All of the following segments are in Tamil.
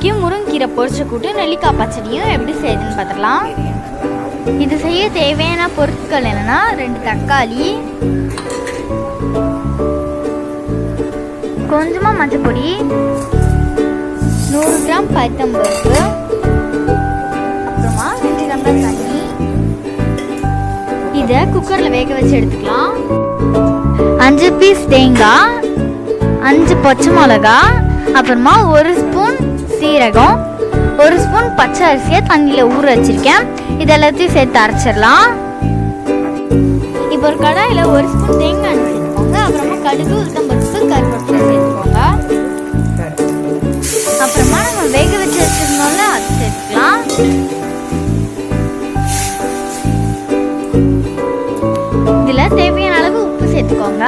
இன்னைக்கு முருங்கீரை பொரிச்ச கூட்டு நெல்லிக்காய் பச்சடியும் எப்படி செய்யுதுன்னு பார்த்துக்கலாம். இது செய்ய தேவையான பொருட்கள் என்னன்னா 2 தக்காளி, கொஞ்சமாக மஞ்சப்பொடி, 100 கிராம் பைத்தம்பருப்பு, அப்புறமா 2 டம்ளர் தண்ணி. இதை குக்கரில் வேக வச்சு எடுத்துக்கலாம். 5 பீஸ் தேங்காய், 5 பச்சை மிளகா, அப்புறமா 1 ஸ்பூன் சீரகம், 1 ஸ்பூன் பச்சை அரிசியை தண்ணியில் ஊற வச்சிருக்கேன். இது எல்லாத்தையும் சேர்த்து அரைச்சிடலாம். இப்போ ஒரு கடாயில் 1 ஸ்பூன் தேங்காய் எண்ணெய் சேர்த்துக்கோங்க. அப்புறமா கடுகு, உளுத்தம்பருப்பு, கருவேப்பிலை சேர்த்துக்கோங்க. அப்புறமா நம்ம வேக வச்சு வச்சிருந்தோம்ல அது சேர்த்துக்கலாம். இதில் தேவையான அளவு உப்பு சேர்த்துக்கோங்க.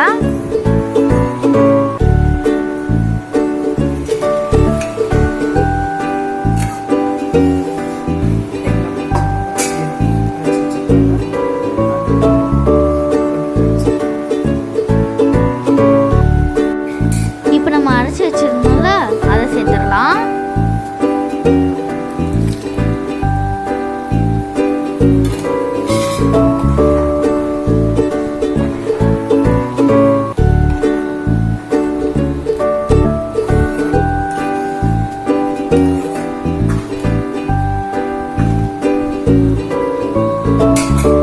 இப்போ நம்ம அரைச்சி வச்சிருந்தோம்ல அதை சேர்த்துடலாம்.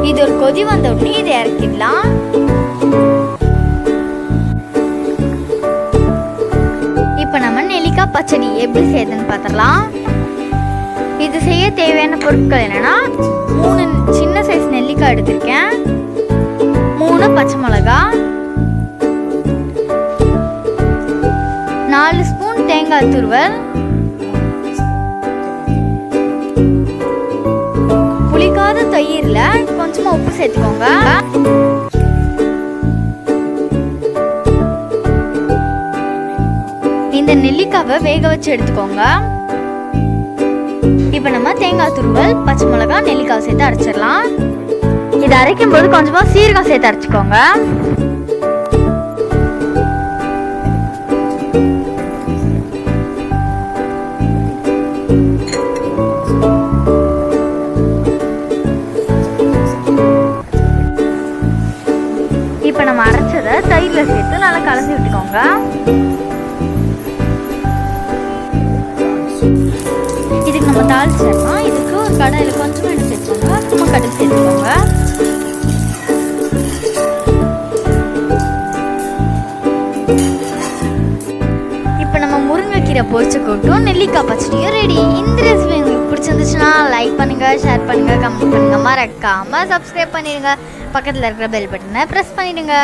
இது ஒரு கொதி வந்த உடனே இதை இறக்கிடலாம். இப்போ நம்ம நெல்லிக்காய் பச்சடி எப்படி செய்யுதுன்னு பார்த்துடலாம். இது செய்ய தேவையான பொருட்கள் என்னன்னா 3 சின்ன சைஸ் நெல்லிக்காய் எடுத்திருக்கேன், 3 பச்சை மிளகா, 4 ஸ்பூன் தேங்காய் துருவல், புளிக்காத தயிர்ல கொஞ்சமா உப்பு சேர்த்துக்கோங்க. இந்த நெல்லிக்காவை வேக வச்சு எடுத்துக்கோங்க. இப்போ நம்ம தேங்காய் துருவல், பச்சை மிளகாய், நெல்லிக்காய் சேர்த்து அரைச்சிடலாம். இதை அரைக்கும் போது கொஞ்சமா சீரகம் சேர்த்து அரைச்சிக்கோங்க. இப்போ நம்ம அரைச்சதை தயிர்ல சேர்த்து நல்லா கலந்து விட்டுக்கோங்க. இதுக்கு நம்ம தாளிச்சிடலாம். இதுக்கு ஒரு கடாயில் கொஞ்சமாக எண்ணெய் சேர்த்துக்கோங்க. அப்புறமா கடுகு சேர்த்துக்கோங்க. இப்போ நம்ம முருங்கைக்கீரை பொரிச்ச கூட்டும் நெல்லிக்காய் பச்சடியும் ரெடி. இந்த ரெசிபி உங்களுக்கு பிடிச்சிருந்துச்சுன்னா லைக் பண்ணுங்க, ஷேர் பண்ணுங்க, கமெண்ட் பண்ணுங்க, மறக்காம சப்ஸ்கிரைப் பண்ணிடுங்க. பக்கத்தில் இருக்கிற பெல் பட்டனை ப்ரெஸ் பண்ணிடுங்க.